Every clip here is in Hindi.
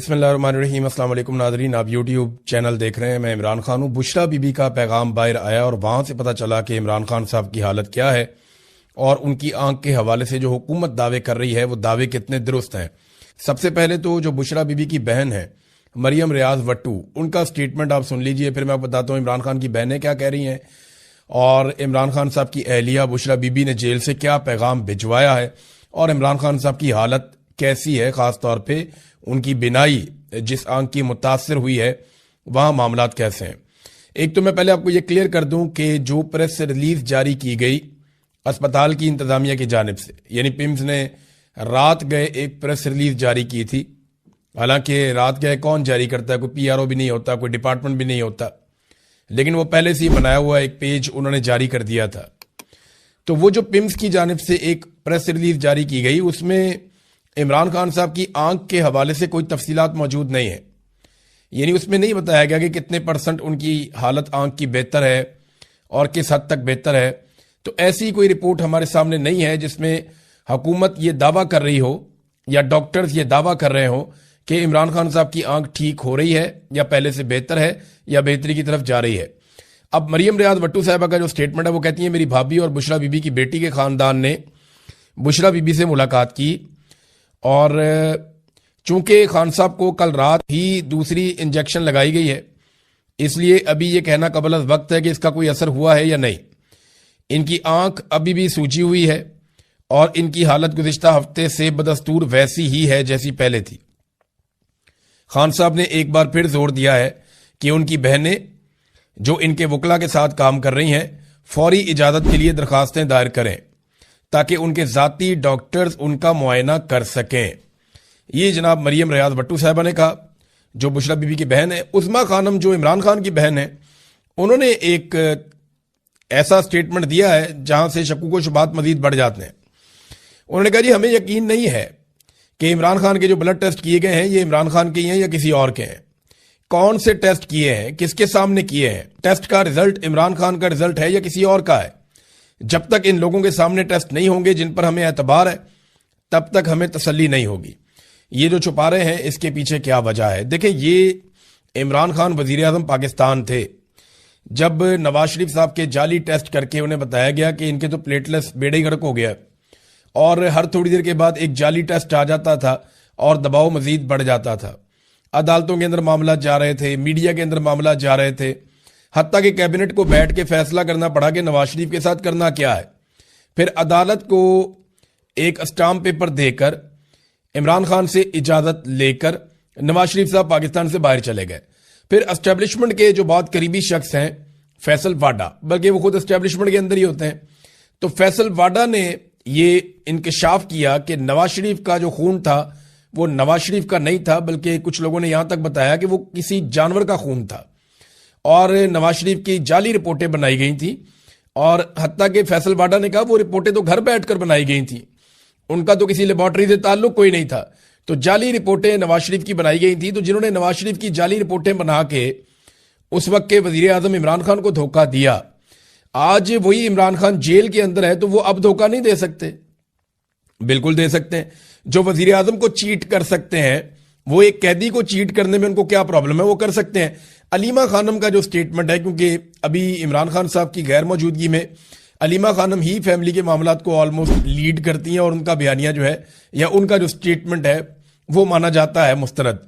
बिस्मिल्लाहिर्रहमानिर्रहीम। अस्सलाम वालेकुम नाज़रीन, आप यूट्यूब चैनल देख रहे हैं। मैं इमरान खान हूँ। बुशरा बीबी का पैगाम बाहर आया और वहाँ से पता चला कि इमरान खान साहब की हालत क्या है और उनकी आंख के हवाले से जो हुकूमत दावे कर रही है वो दावे कितने दुरुस्त हैं। सबसे पहले तो जो बुशरा बीबी की बहन है मरियम रियाज वट्टू, उनका स्टेटमेंट आप सुन लीजिए, फिर मैं आपको बताता हूँ इमरान खान की बहनें क्या कह रही हैं और इमरान खान साहब की अहलिया बुशरा बीबी ने जेल से क्या पैगाम भिजवाया है और इमरान खान साहब की हालत कैसी है, खास तौर पे उनकी बिनाई जिस आंख की मुतासर हुई है वहां मामलात कैसे हैं। एक तो मैं पहले आपको यह क्लियर कर दूं कि जो प्रेस रिलीज जारी की गई अस्पताल की इंतजामिया की जानिब से, यानी पिम्स ने रात गए एक प्रेस रिलीज जारी की थी। हालांकि रात गए कौन जारी करता है, कोई पीआरओ भी नहीं होता, कोई डिपार्टमेंट भी नहीं होता, लेकिन वो पहले से ही बनाया हुआ एक पेज उन्होंने जारी कर दिया था। तो वो जो पिम्स की जानिब से एक प्रेस रिलीज जारी की गई उसमें इमरान खान साहब की आंख के हवाले से कोई तफसीलात मौजूद नहीं है, यानी उसमें नहीं बताया गया कि कितने % उनकी हालत आंख की बेहतर है और किस हद तक बेहतर है। तो ऐसी कोई रिपोर्ट हमारे सामने नहीं है जिसमें हुकूमत ये दावा कर रही हो या डॉक्टर्स ये दावा कर रहे हो कि इमरान खान साहब की आंख ठीक हो रही है या पहले से बेहतर है या बेहतरी की तरफ जा रही है। अब मरियम रियाज वट्टू साहबा का जो स्टेटमेंट है वो कहती है मेरी भाभी और बुशरा बीबी की बेटी के खानदान ने बुशरा बीबी से मुलाकात की और चूंकि खान साहब को कल रात ही दूसरी इंजेक्शन लगाई गई है, इसलिए अभी ये कहना कबल अज़ वक्त है कि इसका कोई असर हुआ है या नहीं। इनकी आंख अभी भी सूजी हुई है और इनकी हालत गुज़िश्ता हफ्ते से बदस्तूर वैसी ही है जैसी पहले थी। खान साहब ने एक बार फिर जोर दिया है कि उनकी बहनें जो इनके वकला के साथ काम कर रही हैं फौरी इजाज़त के लिए दरखास्तें दायर करें ताकि उनके ज़ाती डॉक्टर्स उनका मुआयना कर सकें। ये जनाब मरियम रियाज वट्टू साहबा ने कहा, जो बुशरा बीबी की बहन है। उस्मा खानम जो इमरान खान की बहन है, उन्होंने एक ऐसा स्टेटमेंट दिया है जहां से शक्कू शुबात मजीद बढ़ जाते हैं। उन्होंने कहा जी हमें यकीन नहीं है कि इमरान खान के जो ब्लड टेस्ट किए गए हैं ये इमरान खान के ही हैं या किसी और के हैं। कौन से टेस्ट किए हैं, किसके सामने किए हैं, टेस्ट का रिजल्ट इमरान खान का रिजल्ट है या किसी और का है। जब तक इन लोगों के सामने टेस्ट नहीं होंगे जिन पर हमें एतबार है तब तक हमें तसल्ली नहीं होगी। ये जो छुपा रहे हैं इसके पीछे क्या वजह है। देखिए, ये इमरान खान वजीर आजम पाकिस्तान थे जब नवाज शरीफ साहब के जाली टेस्ट करके उन्हें बताया गया कि इनके तो प्लेटलेट्स बेड़े गर्क हो गया और हर थोड़ी देर के बाद एक जाली टेस्ट आ जाता था और दबाव मजीद बढ़ जाता था। अदालतों के अंदर मामला जा रहे थे, मीडिया के अंदर मामला जा रहे थे, हत्ता कि कैबिनेट को बैठ के फैसला करना पड़ा कि नवाज शरीफ के साथ करना क्या है। फिर अदालत को एक स्टाम्प पेपर देकर इमरान खान से इजाजत लेकर नवाज शरीफ साहब पाकिस्तान से बाहर चले गए। फिर एस्टेब्लिशमेंट के जो बहुत करीबी शख्स हैं फैसल वाडा, बल्कि वो खुद एस्टेब्लिशमेंट के अंदर ही होते हैं, तो फैसल वाडा ने ये इंकशाफ किया कि नवाज शरीफ का जो खून था वो नवाज शरीफ का नहीं था, बल्कि कुछ लोगों ने यहां तक बताया कि वो किसी जानवर का खून था और नवाज शरीफ की जाली रिपोर्टें बनाई गई थी। और हत्ता के फैसल वाडा ने कहा वो रिपोर्टें तो घर बैठकर बनाई गई थी, उनका तो किसी लेबॉर्ट्री से ताल्लुक कोई नहीं था, तो जाली रिपोर्टें नवाज शरीफ की बनाई गई थी। तो जिन्होंने नवाज शरीफ की जाली रिपोर्टें बना के उस वक्त के वजीर आजम इमरान खान को धोखा दिया, आज वही इमरान खान जेल के अंदर है तो वो अब धोखा नहीं दे सकते? बिल्कुल दे सकते हैं। जो वजीर आजम को चीट कर सकते हैं वो एक कैदी को चीट करने में उनको क्या प्रॉब्लम है, वो कर सकते हैं। अलीमा खानम का जो स्टेटमेंट है, क्योंकि अभी इमरान खान साहब की गैर मौजूदगी में अलीमा खानम ही फैमिली के मामलात को ऑलमोस्ट लीड करती हैं और उनका बयानिया जो है या उनका जो स्टेटमेंट है वो माना जाता है मुस्तरद।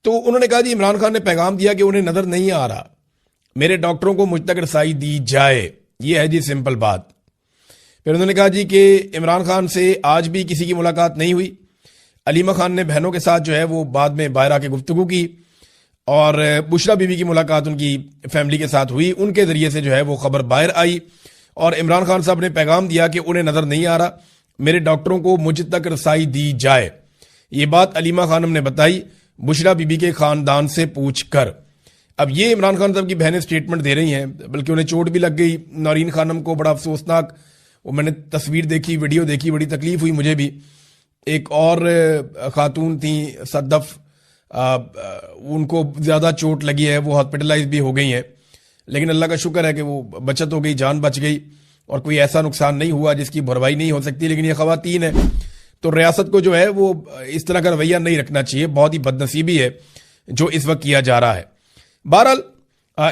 तो उन्होंने कहा जी इमरान खान ने पैगाम दिया कि उन्हें नजर नहीं आ रहा, मेरे डॉक्टरों को मुझ तक रसाई दी जाए, ये है जी सिंपल बात। फिर उन्होंने कहा जी कि इमरान खान से आज भी किसी की मुलाकात नहीं हुई। अलीमा खान ने बहनों के साथ जो है वो बाद में बाहर आके गुफ्तगू की और बुशरा बीबी की मुलाकात उनकी फैमिली के साथ हुई, उनके जरिए से जो है वो खबर बाहर आई और इमरान खान साहब ने पैगाम दिया कि उन्हें नजर नहीं आ रहा, मेरे डॉक्टरों को मुझ तक रसाई दी जाए। ये बात अलीमा खानम ने बताई बुशरा बीबी के खानदान से पूछ कर। अब ये इमरान खान साहब की बहनें स्टेटमेंट दे रही हैं, बल्कि उन्हें चोट भी लग गई। नौरीन खानम को बड़ा अफसोसनाक, वो मैंने तस्वीर देखी, वीडियो देखी, बड़ी तकलीफ हुई मुझे भी। एक और खातून थी सद्दफ, उनको ज्यादा चोट लगी है, वो हॉस्पिटलाइज भी हो गई हैं, लेकिन अल्लाह का शुक्र है कि वो बचत हो गई, जान बच गई और कोई ऐसा नुकसान नहीं हुआ जिसकी भरपाई नहीं हो सकती। लेकिन ये खवातीन है तो रियासत को जो है वो इस तरह का रवैया नहीं रखना चाहिए। बहुत ही बदनसीबी है जो इस वक्त किया जा रहा है। बहरहाल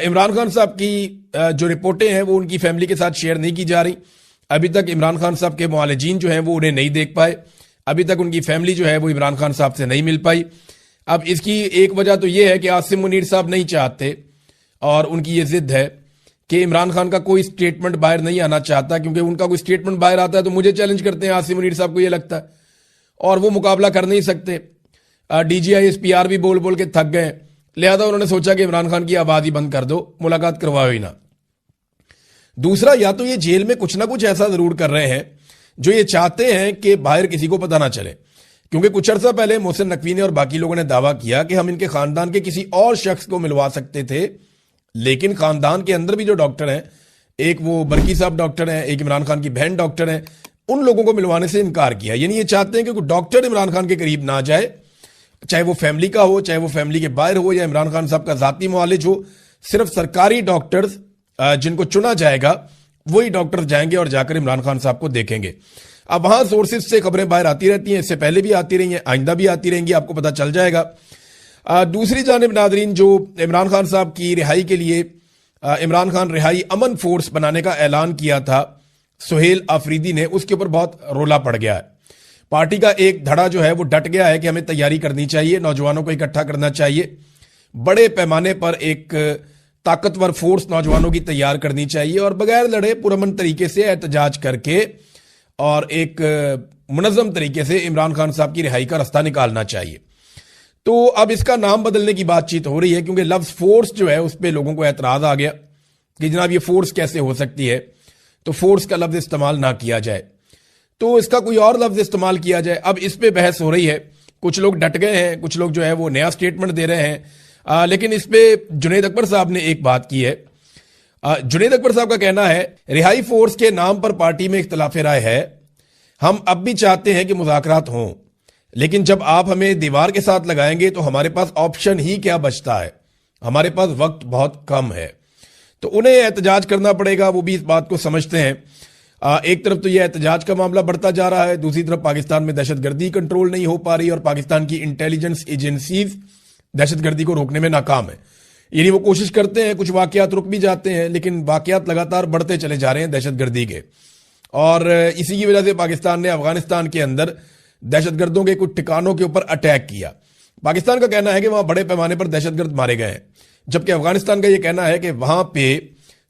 इमरान खान साहब की जो रिपोर्टें हैं वो उनकी फैमिली के साथ शेयर नहीं की जा रही। अभी तक इमरान खान साहब के मुआलिजीन जो हैं वो उन्हें नहीं देख पाए। अभी तक उनकी फैमिली जो है वो इमरान खान साहब से नहीं मिल पाई। अब इसकी एक वजह तो ये है कि आसिम मुनीर साहब नहीं चाहते और उनकी ये जिद है कि इमरान खान का कोई स्टेटमेंट बाहर नहीं आना चाहता, क्योंकि उनका कोई स्टेटमेंट बाहर आता है तो मुझे चैलेंज करते हैं आसिम मुनीर साहब को, ये लगता है, और वो मुकाबला कर नहीं सकते। DGI SPR भी बोल बोल के थक गए, लिहाजा उन्होंने सोचा कि इमरान खान की आवाज ही बंद कर दो, मुलाकात करवाओ ही ना। दूसरा, या तो ये जेल में कुछ ना कुछ ऐसा जरूर कर रहे हैं जो ये चाहते हैं कि बाहर किसी को पता ना चले, क्योंकि कुछ अर्सा पहले मोहसिन नकवी ने और बाकी लोगों ने दावा किया कि हम इनके खानदान के किसी और शख्स को मिलवा सकते थे, लेकिन खानदान के अंदर भी जो डॉक्टर हैं, एक वो बरकी साहब डॉक्टर हैं, एक इमरान खान की बहन डॉक्टर हैं, उन लोगों को मिलवाने से इनकार किया। यानी ये चाहते हैं कि कोई डॉक्टर इमरान खान के करीब ना जाए, चाहे वो फैमिली का हो, चाहे वो फैमिली के बाहर हो, या इमरान खान साहब का जाती मुआलिज हो। सिर्फ सरकारी डॉक्टर्स जिनको चुना जाएगा वही डॉक्टर जाएंगे और जाकर इमरान खान साहब को देखेंगे। अब वहां सोर्सेज से खबरें बाहर आती रहती हैं, इससे पहले भी आती रही हैं, आइंदा भी आती रहेंगी, आपको पता चल जाएगा। दूसरी जानिब नादरीन, जो इमरान खान साहब की रिहाई के लिए इमरान खान रिहाई अमन फोर्स बनाने का ऐलान किया था सुहेल आफरीदी ने, उसके ऊपर बहुत रोला पड़ गया है। पार्टी का एक धड़ा जो है वो डट गया है कि हमें तैयारी करनी चाहिए, नौजवानों को इकट्ठा करना चाहिए, बड़े पैमाने पर एक ताकतवर फोर्स नौजवानों की तैयार करनी चाहिए और बगैर लड़े पुरअमन तरीके से एहतजाज करके और एक मुनज़्ज़म तरीके से इमरान खान साहब की रिहाई का रास्ता निकालना चाहिए। तो अब इसका नाम बदलने की बातचीत हो रही है, क्योंकि लफ्ज फोर्स जो है उस पर लोगों को एतराज आ गया कि जनाब ये फोर्स कैसे हो सकती है, तो फोर्स का लफ्ज इस्तेमाल ना किया जाए, तो इसका कोई और लफ्ज इस्तेमाल किया जाए। अब इस पे बहस हो रही है, कुछ लोग डट गए हैं, कुछ लोग जो है वो नया स्टेटमेंट दे रहे हैं। लेकिन इस पे जुनैद अकबर साहब ने एक बात की है। जुनैद अकबर साहब का कहना है, रिहाई फोर्स के नाम पर पार्टी में इख्तिलाफ राय है, हम अब भी चाहते हैं कि मुज़ाकरात हों, लेकिन जब आप हमें दीवार के साथ लगाएंगे तो हमारे पास ऑप्शन ही क्या बचता है, हमारे पास वक्त बहुत कम है। तो उन्हें एहतजाज करना पड़ेगा, वो भी इस बात को समझते हैं। एक तरफ तो यह एहतजाज का मामला बढ़ता जा रहा है, दूसरी तरफ पाकिस्तान में दहशतगर्दी कंट्रोल नहीं हो पा रही और पाकिस्तान की इंटेलिजेंस एजेंसीज दहशतगर्दी को रोकने में नाकाम है। यानी वो कोशिश करते हैं, कुछ वाकयात रुक भी जाते हैं, लेकिन वाकयात लगातार बढ़ते चले जा रहे हैं दहशतगर्दी के, और इसी की वजह से पाकिस्तान ने अफगानिस्तान के अंदर दहशतगर्दों के कुछ ठिकानों के ऊपर अटैक किया। पाकिस्तान का कहना है कि वहां बड़े पैमाने पर दहशतगर्द मारे गए हैं, जबकि अफगानिस्तान का यह कहना है कि वहां पे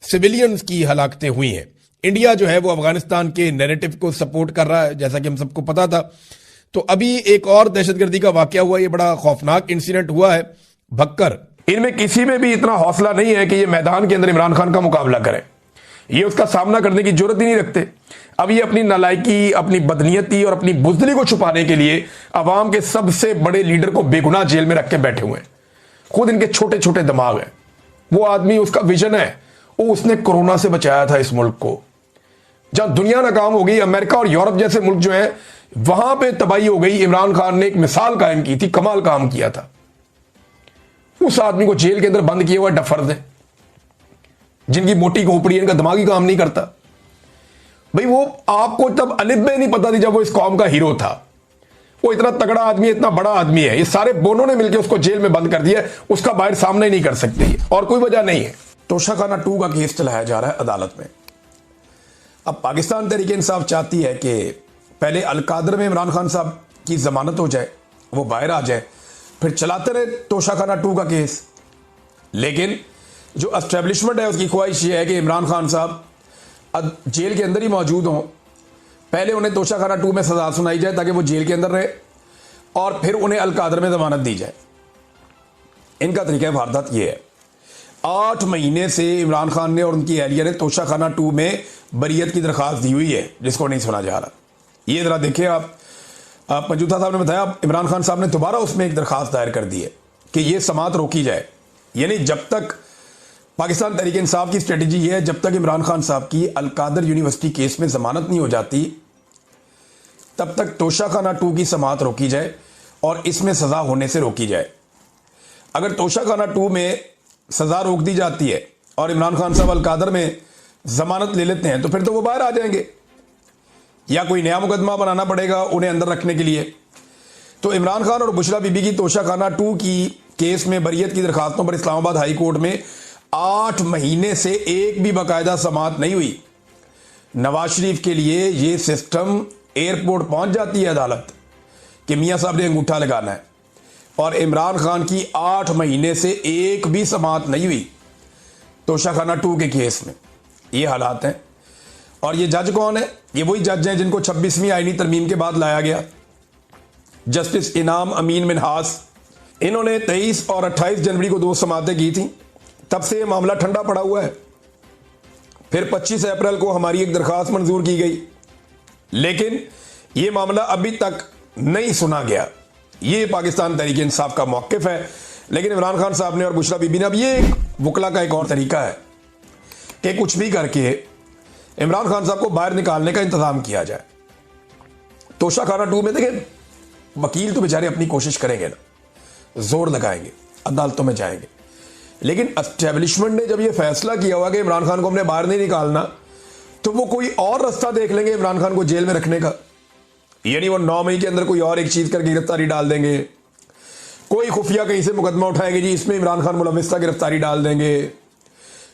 सिविलियंस की हलाकतें हुई हैं। इंडिया जो है वो अफगानिस्तान के नैरेटिव को सपोर्ट कर रहा है, जैसा कि हम सबको पता था। तो अभी एक और दहशतगर्दी का वाकया हुआ, ये बड़ा खौफनाक इंसिडेंट हुआ है भक्कर। इनमें किसी में भी इतना हौसला नहीं है कि ये मैदान के अंदर इमरान खान का मुकाबला करें, ये उसका सामना करने की जरूरत ही नहीं रखते। अब ये अपनी नालायकी, अपनी बदनीयती और अपनी बुज़दिली को छुपाने के लिए अवाम के सबसे बड़े लीडर को बेगुनाह जेल में रख के बैठे हुए हैं। खुद इनके छोटे छोटे दिमाग हैं। वो आदमी, उसका विजन है, वो उसने कोरोना से बचाया था इस मुल्क को। जहां दुनिया नाकाम हो गई, अमेरिका और यूरोप जैसे मुल्क जो है वहां पे तबाही हो गई, इमरान खान ने एक मिसाल कायम की थी, कमाल काम किया था। उस आदमी को जेल के अंदर बंद किया हुआ डफर्द है, जिनकी मोटी खोपड़ी, इनका दिमाग ही काम नहीं करता। भाई वो आपको तब अलिब्बे नहीं पता थी जब वो इस कौम का हीरो था। वो इतना तगड़ा आदमी, इतना बड़ा आदमी है, ये सारे बोनों ने मिलकर उसको जेल में बंद कर दिया, उसका बाहर सामना ही नहीं कर सकते और कोई वजह नहीं है। तोशाखाना 2 का केस चलाया जा रहा है अदालत में। अब पाकिस्तान तहरीक इंसाफ चाहती है कि पहले अलकादर में इमरान खान साहब की जमानत हो जाए, वो बाहर आ जाए, फिर चलाते रहे तोशाखाना 2 का केस। लेकिन जो एस्टेब्लिशमेंट है उसकी ख्वाहिश ये है कि इमरान खान साहब जेल के अंदर ही मौजूद हों, पहले उन्हें तोशाखाना 2 में सजा सुनाई जाए ताकि वो जेल के अंदर रहे, और फिर उन्हें अलकादर में जमानत दी जाए। इनका तरीका वारदात ये है। 8 महीने से इमरान खान ने और उनकी एहलिया ने तोशाखाना 2 में बरियत की दरखास्त दी हुई है, जिसको नहीं सुना जा रहा। ये जरा देखिए आप, पंजूथा साहब ने बताया इमरान खान साहब ने दोबारा उसमें एक दरखास्त दायर कर दी है कि ये समात रोकी जाए। यानी जब तक पाकिस्तान तहरीक इंसाफ की स्ट्रेटेजी ये है, जब तक इमरान खान साहब की अलकादर यूनिवर्सिटी केस में जमानत नहीं हो जाती, तब तक तोशाखाना 2 की समात रोकी जाए और इसमें सजा होने से रोकी जाए। अगर तोशाखाना 2 में सजा रोक दी जाती है और इमरान खान साहब अलकादर में जमानत ले लेते हैं तो फिर तो वो बाहर आ जाएंगे। या कोई नया मुकदमा बनाना पड़ेगा उन्हें अंदर रखने के लिए। तो इमरान खान और बुशरा बीबी की तोशाखाना 2 की केस में बरियत की दरखास्तों पर इस्लामाबाद हाई कोर्ट में 8 महीने से एक भी बाकायदा समाअत नहीं हुई। नवाज शरीफ के लिए ये सिस्टम एयरपोर्ट पहुंच जाती है अदालत कि मियां साहब ने अंगूठा लगाना है, और इमरान खान की 8 महीने से एक भी समाअत नहीं हुई तोशाखाना 2 के केस में। ये हालात हैं। और ये जज कौन है? ये वही जज हैं जिनको 26वीं आईनी तरमीम के बाद लाया गया, जस्टिस इनाम अमीन मिनहास। इन्होंने 23 और 28 जनवरी को 2 समाअतें की थी। तब से ये मामला ठंडा पड़ा हुआ है। फिर 25 अप्रैल को हमारी एक दरखास्त मंजूर की गई, लेकिन ये मामला अभी तक नहीं सुना गया। ये पाकिस्तान तहरीक इंसाफ का मौक़िफ़ है। लेकिन इमरान खान साहब ने और बुशरा बीबी ने, अब ये वकला का एक और तरीका है कि कुछ भी करके इमरान खान साहब को बाहर निकालने का इंतजाम किया जाए। तोशाखाना 2 में देखें, वकील तो बेचारे अपनी कोशिश करेंगे ना, जोर लगाएंगे, अदालतों में जाएंगे, लेकिन एस्टेब्लिशमेंट ने जब ये फैसला किया हुआ कि इमरान खान को हमने बाहर नहीं निकालना, तो वो कोई और रास्ता देख लेंगे इमरान खान को जेल में रखने का। यानी वो 9 मई के अंदर कोई और एक चीज करके गिरफ्तारी डाल देंगे, कोई खुफिया कहीं से मुकदमा उठाएंगे जी इसमें इमरान खान मुलविस था, गिरफ्तारी डाल देंगे।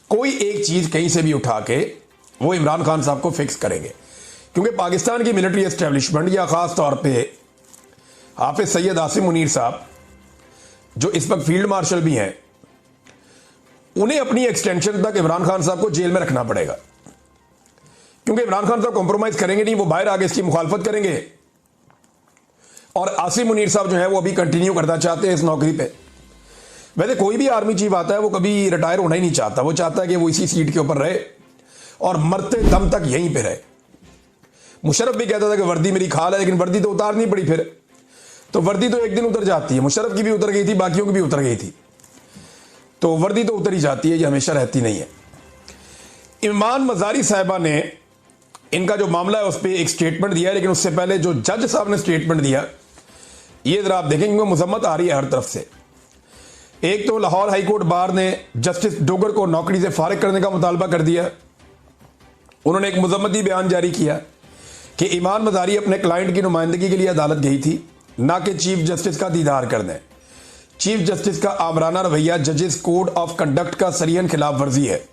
कोई एक चीज कहीं से भी उठा के वो इमरान खान साहब को फिक्स करेंगे, क्योंकि पाकिस्तान की मिलिट्री एस्टेब्लिशमेंट या खास तौर पर हाफिज सैयद आसिम मुनीर साहब जो इस वक्त फील्ड मार्शल भी हैं, उन्हें अपनी एक्सटेंशन तक इमरान खान साहब को जेल में रखना पड़ेगा, क्योंकि इमरान खान साहब कॉम्प्रोमाइज करेंगे नहीं, वो बाहर आगे इसकी मुखालफत करेंगे। और आसिम मुनीर साहब जो है वो अभी कंटिन्यू करना चाहते हैं इस नौकरी पे। वैसे कोई भी आर्मी चीफ आता है वो कभी रिटायर होना ही नहीं चाहता, वो चाहता है कि वो इसी सीट के ऊपर रहे और मरते दम तक यहीं पे रहे। मुशर्रफ भी कहता था कि वर्दी मेरी खाल है, लेकिन वर्दी तो उतारनी पड़ी फिर, तो वर्दी तो एक दिन उतर जाती है। मुशर्रफ की भी उतर गई थी, बाकियों की भी उतर गई थी, तो वर्दी तो उतर ही जाती है, ये हमेशा रहती नहीं है। ईमान मजारी साहिबा ने इनका जो मामला है उस पर एक स्टेटमेंट दिया है, लेकिन उससे पहले जो जज साहब ने स्टेटमेंट दिया ये जरा आप देखें, क्योंकि मजम्मत आ रही है हर तरफ से। एक तो लाहौर हाई कोर्ट बार ने जस्टिस डोगर को नौकरी से फारिग करने का मुतालबा कर दिया। उन्होंने एक मजम्मती बयान जारी किया कि ईमान मजारी अपने क्लाइंट की नुमाइंदगी के लिए अदालत गई थी, ना कि चीफ जस्टिस का दीदार करने। चीफ जस्टिस का आमराना रवैया जजेस कोड ऑफ कंडक्ट का सरियन खिलाफ वर्जी है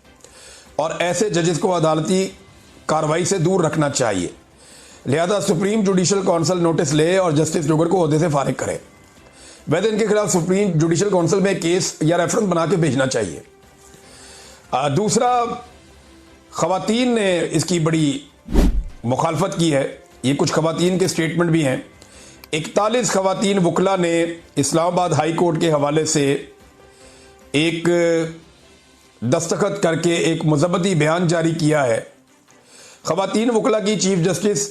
और ऐसे जजेस को अदालती कार्रवाई से दूर रखना चाहिए। लिहाजा सुप्रीम जुडिशल काउंसिल नोटिस ले और जस्टिस डोगर को ओहदे से फारिग करे। वैसे इनके खिलाफ सुप्रीम जुडिशल काउंसिल में केस या रेफरेंस बना के भेजना चाहिए। दूसरा, खवातीन ने इसकी बड़ी मुखालफत की है। ये कुछ खवातीन के स्टेटमेंट भी हैं। 41 खवातीन वकला ने इस्लामाबाद हाई कोर्ट के हवाले से एक दस्तखत करके एक मजम्मती बयान जारी किया है। खवातीन वकला की चीफ जस्टिस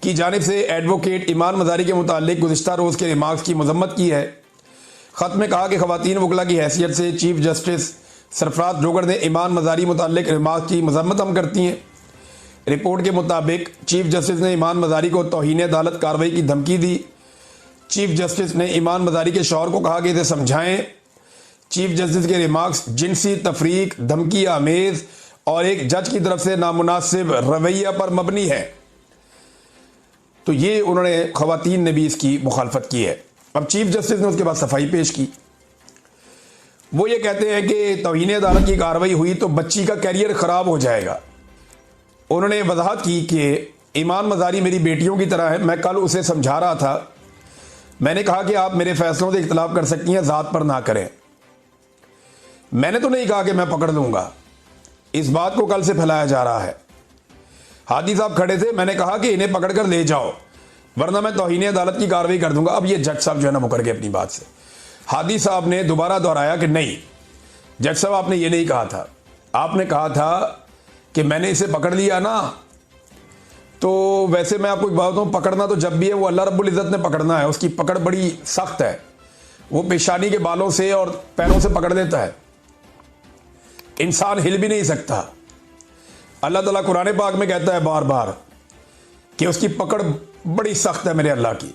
की जानिब से एडवोकेट ईमान मजारी के मुतालिक गुज़िश्ता रोज़ के रिमार्क्स की मजम्मत की है। ख़त में कहा कि खवातीन वकला की हैसियत से चीफ जस्टिस सरफराज डोगर ने ईमान मजारी मुतालिक रिमार्क्स की मजम्मत हम करती हैं। रिपोर्ट के मुताबिक चीफ जस्टिस ने ईमान मजारी को तौहीन अदालत कार्रवाई की धमकी दी। चीफ जस्टिस ने ईमान मजारी के शौहर को कहा कि इसे समझाएं। चीफ जस्टिस के रिमार्क्स जिनसी तफरीक, धमकी आमेज और एक जज की तरफ से नामुनासिब रवैया पर मबनी है। तो ये उन्होंने खवातीन ने भी इसकी मुखालफत की है। अब चीफ जस्टिस ने उसके बाद सफाई पेश की। वो ये कहते हैं कि तौहीन अदालत की कार्रवाई हुई तो बच्ची का कैरियर खराब हो जाएगा। उन्होंने वजाहत की कि ईमान मजारी मेरी बेटियों की तरह है। मैं कल उसे समझा रहा था, मैंने कहा कि आप मेरे फैसलों से इख्तलाफ कर सकती हैं, ज़ात पर ना करें। मैंने तो नहीं कहा कि मैं पकड़ लूंगा। इस बात को कल से फैलाया जा रहा है। हादी साहब खड़े थे, मैंने कहा कि इन्हें पकड़ कर ले जाओ वरना मैं तौहीन अदालत की कार्रवाई कर दूंगा। अब ये जज साहब जो है ना मुकर गए अपनी बात से। हादी साहब ने दोबारा दोहराया कि नहीं जज साहब, आपने ये नहीं कहा था। आपने कहा था कि मैंने इसे पकड़ लिया ना, तो वैसे मैं आपको एक बात बताऊं, पकड़ना तो जब भी है वो अल्लाह रब्बुल इज़्ज़त ने पकड़ना है। उसकी पकड़ बड़ी सख्त है। वो पेशानी के बालों से और पैरों से पकड़ देता है, इंसान हिल भी नहीं सकता। अल्लाह ताला कुरान पाक में कहता है बार बार कि उसकी पकड़ बड़ी सख्त है मेरे अल्लाह की।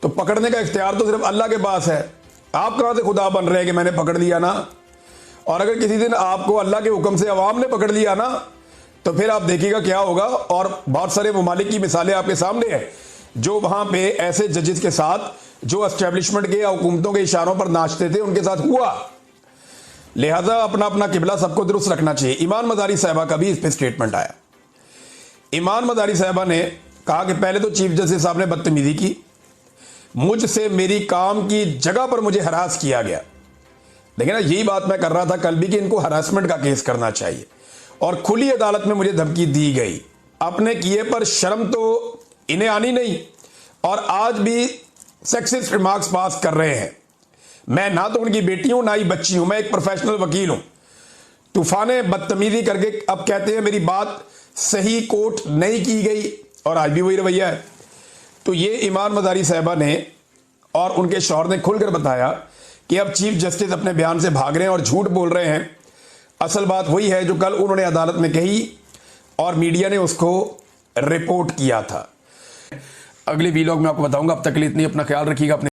तो पकड़ने का इख्तियार तो सिर्फ अल्लाह के पास है। आप कहां से खुदा बन रहे हैं कि मैंने पकड़ लिया ना। और अगर किसी दिन आपको अल्लाह के हुक्म से अवाम ने पकड़ लिया ना, तो फिर आप देखिएगा क्या होगा। और बहुत सारे ममालिक की मिसालें आपके सामने हैं जो वहां पे ऐसे जजेस के साथ जो एस्टेब्लिशमेंट के या हुकूमतों के इशारों पर नाचते थे उनके साथ हुआ। लिहाजा अपना अपना किबला सबको दुरुस्त रखना चाहिए। ईमान मदारी साहबा का भी इस पर स्टेटमेंट आया। ईमान मदारी साहबा ने कहा कि पहले तो चीफ जस्टिस साहब ने बदतमीजी की, मुझसे मेरी काम की जगह पर मुझे हरास किया गया। देखिए ना, यही बात मैं कर रहा था कल भी कि इनको हरासमेंट का केस करना चाहिए। और खुली अदालत में मुझे धमकी दी गई, अपने किए पर शर्म तो इन्हें आनी नहीं, और आज भी सेक्सिस्ट रिमार्क्स पास कर रहे हैं। मैं ना तो उनकी बेटी हूं ना ही बच्ची हूं, मैं एक प्रोफेशनल वकील हूं। तूफाने बदतमीजी करके अब कहते हैं मेरी बात सही कोट नहीं की गई, और आज भी वही रवैया है। तो ये ईमान मदारी साहबा ने और उनके शौहर ने खुलकर बताया कि अब चीफ जस्टिस अपने बयान से भाग रहे हैं और झूठ बोल रहे हैं। असल बात वही है जो कल उन्होंने अदालत में कही और मीडिया ने उसको रिपोर्ट किया था। अगले वीलॉग में आपको बताऊंगा। अब तक के लिए इतनी, अपना ख्याल रखिएगा। अपने